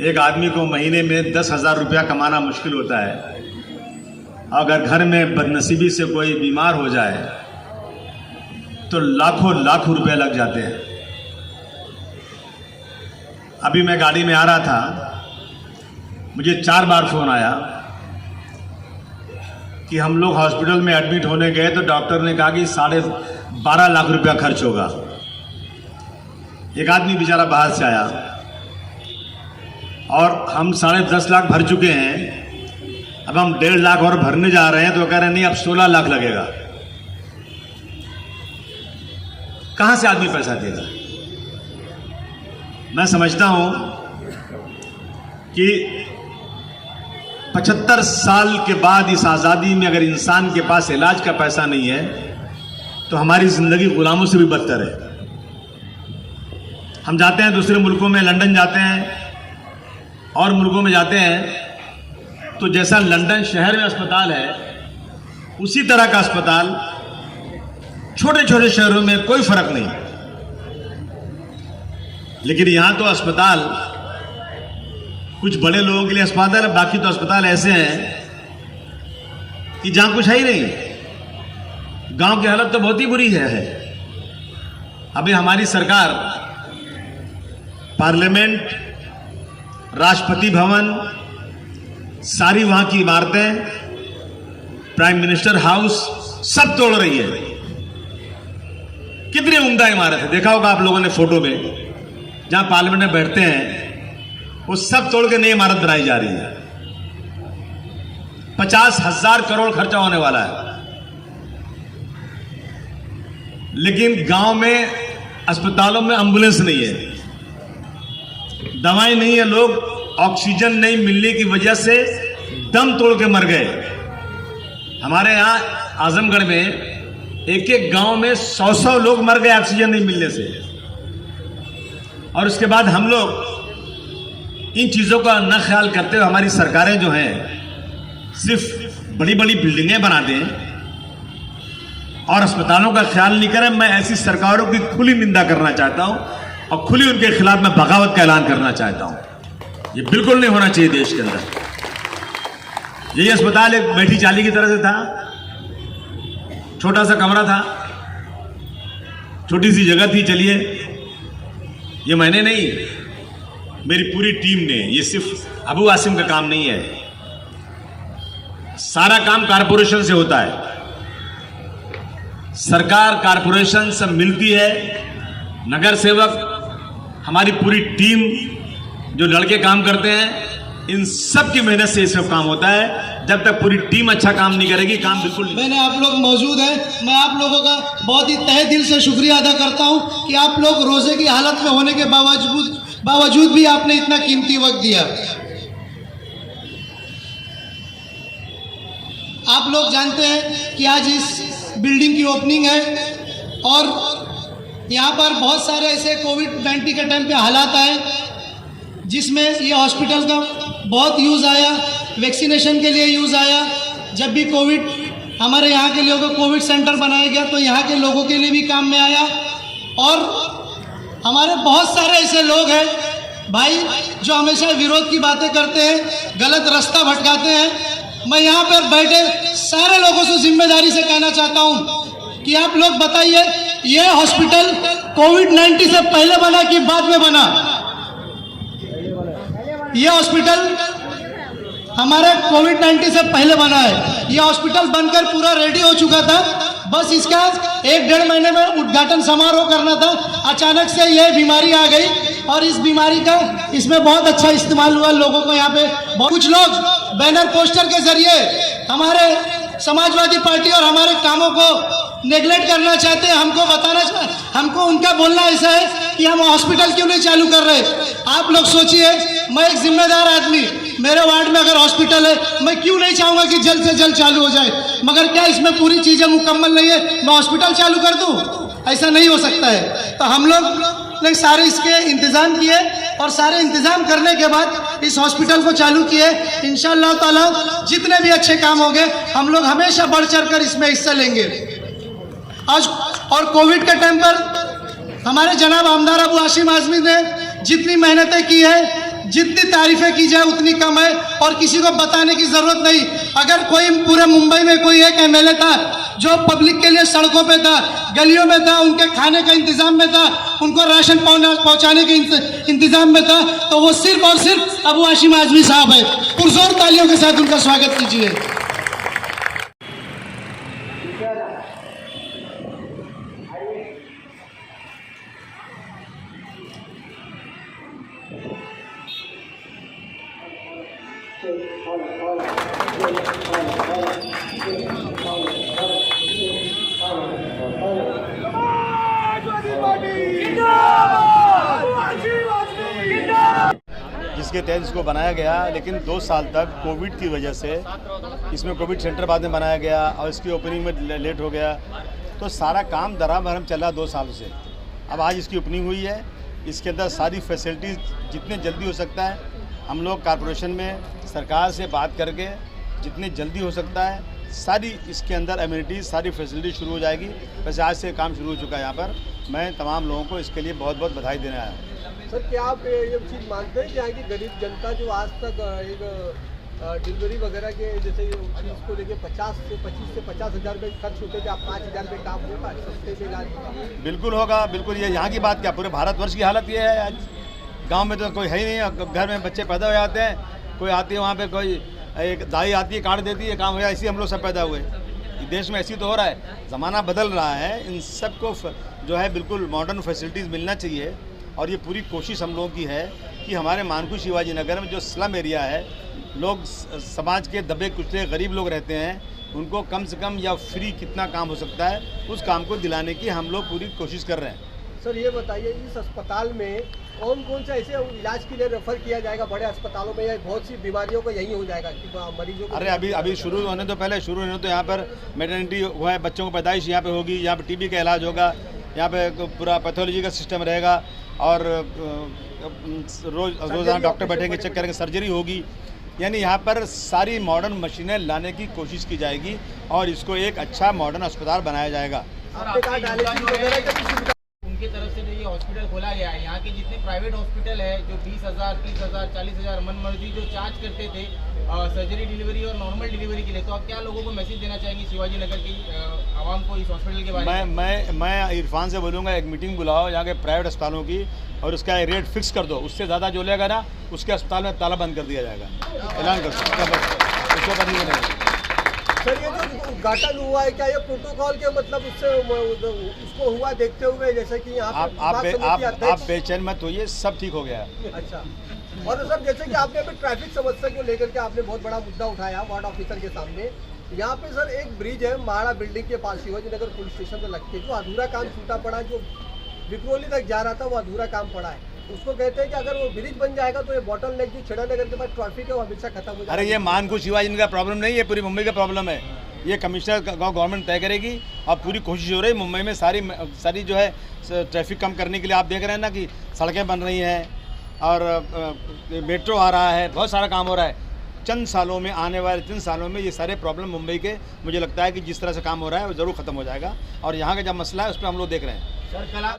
एक आदमी को महीने में 10,000 रुपया कमाना मुश्किल होता है। अगर घर में बदनसीबी से कोई बीमार हो जाए तो लाखों लाखों रुपए लग जाते हैं। अभी मैं गाड़ी में आ रहा था, मुझे 4 बार फोन आया कि हम लोग हॉस्पिटल में एडमिट होने गए तो डॉक्टर ने कहा कि 12.5 लाख रुपया खर्च होगा। एक आदमी बेचारा बाहर से आया और हम 10.5 लाख भर चुके हैं, अब हम 1.5 लाख और भरने जा रहे हैं तो कह रहे नहीं अब 16 लाख लगेगा। कहां से आदमी पैसा देगा? मैं समझता हूं कि 75 साल के बाद इस आज़ादी में अगर इंसान के पास इलाज का पैसा नहीं है तो हमारी जिंदगी गुलामों से भी बदतर है। हम जाते हैं दूसरे मुल्कों में, लंदन जाते हैं और मुल्कों में जाते हैं तो जैसा लंदन शहर में अस्पताल है उसी तरह का अस्पताल छोटे छोटे शहरों में, कोई फर्क नहीं। लेकिन यहां तो अस्पताल कुछ बड़े लोगों के लिए अस्पताल है, बाकी तो अस्पताल ऐसे हैं कि जहां कुछ है ही नहीं। गांव की हालत तो बहुत ही बुरी है। अभी हमारी सरकार पार्लियामेंट, राष्ट्रपति भवन, सारी वहां की इमारतें, प्राइम मिनिस्टर हाउस सब तोड़ रही है। कितनी उम्दा इमारत है, देखा होगा आप लोगों ने फोटो में, जहां पार्लियामेंट में बैठते हैं वो सब तोड़ के नई इमारत बनाई जा रही है। 50,000 करोड़ खर्चा होने वाला है। लेकिन गांव में अस्पतालों में एम्बुलेंस नहीं है, दवाएं नहीं है, लोग ऑक्सीजन नहीं मिलने की वजह से दम तोड़ के मर गए। हमारे यहां आजमगढ़ में एक एक गांव में 100 लोग मर गए ऑक्सीजन नहीं मिलने से। और उसके बाद हम लोग इन चीजों का न ख्याल करते हुए हमारी सरकारें जो हैं सिर्फ बड़ी बड़ी बिल्डिंगें बना दें और अस्पतालों का ख्याल नहीं करें। मैं ऐसी सरकारों की खुली निंदा करना चाहता हूं और खुली उनके खिलाफ मैं बगावत का ऐलान करना चाहता हूं। ये बिल्कुल नहीं होना चाहिए देश के अंदर। यही अस्पताल एक बैठी चाली की तरह से था, छोटा सा कमरा था, छोटी सी जगह थी। चलिए, ये मैंने नहीं, मेरी पूरी टीम ने, ये सिर्फ अबू आसिम का काम नहीं है, सारा काम कारपोरेशन से होता है। सरकार कारपोरेशन से मिलती है, नगर सेवक, हमारी पूरी टीम, जो लड़के काम करते हैं, इन सब की मेहनत से ये सब काम होता है। जब तक पूरी टीम अच्छा काम नहीं करेगी, काम बिल्कुल नहीं। मैंने आप लोग मौजूद हैं, मैं आप लोगों का बहुत ही तहे दिल से शुक्रिया अदा करता हूं कि आप लोग रोजे की हालत में होने के बावजूद भी आपने इतना कीमती वक्त दिया। आप लोग जानते हैं कि आज इस बिल्डिंग की ओपनिंग है और यहाँ पर बहुत सारे ऐसे कोविड-19 के टाइम पे हालात आए जिसमें ये हॉस्पिटल का बहुत यूज़ आया, वैक्सीनेशन के लिए यूज़ आया। जब भी कोविड, हमारे यहाँ के लोगों को कोविड सेंटर बनाया गया तो यहाँ के लोगों के लिए भी काम में आया। और हमारे बहुत सारे ऐसे लोग हैं भाई जो हमेशा विरोध की बातें करते हैं, गलत रास्ता भटकाते हैं। मैं यहाँ पर बैठे सारे लोगों से जिम्मेदारी से कहना चाहता हूँ कि आप लोग बताइए, ये हॉस्पिटल कोविड-19 से पहले बना कि बाद में बना? ये हॉस्पिटल हमारे कोविड-19 से पहले बना है। ये हॉस्पिटल बनकर पूरा रेडी हो चुका था, बस इसका 1-1.5 महीने में उद्घाटन समारोह करना था। अचानक से ये बीमारी आ गई और इस बीमारी का इसमें बहुत अच्छा इस्तेमाल हुआ। लोगों को यहाँ पे कुछ लोग बैनर पोस्टर के जरिए हमारे समाजवादी पार्टी और हमारे कामों को नेगलेक्ट करना चाहते हैं। हमको उनका बोलना ऐसा है कि हम हॉस्पिटल क्यों नहीं चालू कर रहे। आप लोग सोचिए, मैं एक जिम्मेदार आदमी, मेरे वार्ड में अगर हॉस्पिटल है, मैं क्यों नहीं चाहूंगा कि जल्द से जल्द चालू हो जाए। मगर क्या इसमें पूरी चीजें मुकम्मल नहीं है, मैं हॉस्पिटल चालू कर दूं? ऐसा नहीं हो सकता है। तो हम लोग ने सारे इसके इंतजाम किए और सारे इंतजाम करने के बाद इस हॉस्पिटल को चालू किए। इंशाअल्लाह ताला जितने भी अच्छे काम होंगे हम लोग हमेशा बढ़ चढ़ कर इसमें हिस्सा लेंगे। आज और कोविड के टाइम पर हमारे जनाब आमदार अबू हाशिम आजमी ने जितनी मेहनतें की है जितनी तारीफें की जाए उतनी कम है और किसी को बताने की जरूरत नहीं। अगर कोई पूरे मुंबई में कोई एक एमएलए था जो पब्लिक के लिए सड़कों पे था, गलियों में था, उनके खाने का इंतजाम में था, उनको राशन पहुंचाने के इंतजाम में था, तो वो सिर्फ और सिर्फ अबू हाशिम आजमी साहब है। पुरजोर तालियों के साथ उनका स्वागत कीजिए। जिसके तहत इसको बनाया गया, लेकिन 2 साल तक कोविड की वजह से इसमें कोविड सेंटर बाद में बनाया गया और इसकी ओपनिंग में लेट हो गया, तो सारा काम दरामरम चला 2 साल से। अब आज इसकी ओपनिंग हुई है। इसके अंदर सारी फैसिलिटीज़ जितने जल्दी हो सकता है हम लोग कॉरपोरेशन में सरकार से बात करके जितनी जल्दी हो सकता है सारी इसके अंदर एमिनिटीज़ सारी फैसिलिटी शुरू हो जाएगी। वैसे आज से काम शुरू हो चुका है यहाँ पर। मैं तमाम लोगों को इसके लिए बहुत बहुत बधाई देने आया हूँ। सर, क्या आप ये चीज़ मानते हैं कि यहाँ की गरीब जनता जो आज तक एक डिलीवरी वगैरह के जैसे चीज़ को लेके 25 से 50 हज़ार रुपये खर्च होते थे, आप 5 हज़ार रुपये काम होगा सस्ते में इलाज होगा? बिल्कुल होगा, बिल्कुल। ये यहाँ की बात क्या, पूरे भारतवर्ष की हालत ये है। आज गांव में तो कोई है ही नहीं, घर में बच्चे पैदा हो जाते हैं, कोई आती है वहाँ पे, कोई एक दाई आती है काट देती है, काम हो जाए। इसी हम लोग सब पैदा हुए। देश में ऐसी तो हो रहा है, ज़माना बदल रहा है। इन सब को जो है बिल्कुल मॉडर्न फैसिलिटीज़ मिलना चाहिए और ये पूरी कोशिश हम लोगों की है कि हमारे मानकू शिवाजी नगर में जो स्लम एरिया है, लोग समाज के दबे कुचले गरीब लोग रहते हैं, उनको कम से कम या फ्री कितना काम हो सकता है उस काम को दिलाने की हम लोग पूरी कोशिश कर रहे हैं। सर, ये बताइए इस अस्पताल में कौन कौन सा ऐसे इलाज के लिए रेफर किया जाएगा बड़े अस्पतालों में, या बहुत सी बीमारियों का यहीं हो जाएगा कि मरीजों को? अरे अभी शुरू होने तो यहाँ पर मेटर्निटी हुआ है, बच्चों को पैदाइश यहाँ पे होगी, यहाँ पे टीबी का इलाज होगा, यहाँ पे पूरा पैथोलॉजी का सिस्टम रहेगा और रोज़ाना डॉक्टर बैठेंगे, चेक करेंगे, सर्जरी होगी। यानी यहाँ पर सारी मॉडर्न मशीनें लाने की कोशिश की जाएगी और इसको एक अच्छा मॉडर्न अस्पताल बनाया जाएगा। आपने कहा डायलिसिस वगैरह का भी सुविधा उनकी तरफ से जो ये हॉस्पिटल खोला गया है, यहाँ के जितने प्राइवेट हॉस्पिटल है जो 20,000, 30,000, 40,000 मनमर्जी जो चार्ज करते थे सर्जरी डिलीवरी और नॉर्मल डिलीवरी के लिए, तो आप क्या लोगों को मैसेज देना चाहेंगे शिवाजी नगर की आवाम को इस हॉस्पिटल के बारे में? मैं इरफान से बोलूँगा एक मीटिंग बुलाओ यहाँ के प्राइवेट अस्पतालों की और उसका रेट फिक्स कर दो। उससे ज़्यादा जो लेगा ना उसके अस्पताल में ताला बंद कर दिया जाएगा। ऐलान कर उसके ऊपर नहीं बनेगा। सर, ये जो उद्घाटन हुआ है, क्या ये प्रोटोकॉल के मतलब उसको हुआ देखते हुए, जैसे कि यहाँ आप बेचैन मत होइए, सब ठीक हो गया है। अच्छा। और सर, जैसे कि आपने अभी ट्रैफिक समस्या को लेकर के आपने बहुत बड़ा मुद्दा उठाया वार्ड ऑफिसर के सामने। यहाँ पे सर एक ब्रिज है महाड़ा बिल्डिंग के पास शिवाजी नगर पुलिस स्टेशन से लगते, जो अधूरा काम छूटा पड़ा, जो विक्रोली तक जा रहा था वो अधूरा काम पड़ा है। उसको कहते हैं कि अगर वो ब्रिज बन जाएगा तो ये बॉटल नेक जो छेड़ा नगर के पास ट्रैफिक है वो हमेशा खत्म हो जाएगा। अरे ये मानकू शिवाजी का प्रॉब्लम नहीं है, पूरी मुंबई का प्रॉब्लम है। ये कमिश्नर गवर्नमेंट तय करेगी और पूरी कोशिश हो रही है मुंबई में सारी जो है ट्रैफिक कम करने के लिए। आप देख रहे हैं ना कि सड़कें बन रही हैं और मेट्रो आ रहा है, बहुत सारा काम हो रहा है। चंद सालों में, आने वाले 3 सालों में ये सारे प्रॉब्लम मुंबई के, मुझे लगता है कि जिस तरह से काम हो रहा है वो ज़रूर ख़त्म हो जाएगा। और यहाँ का जब मसला है उस पर हम लोग देख रहे हैं। सर, कल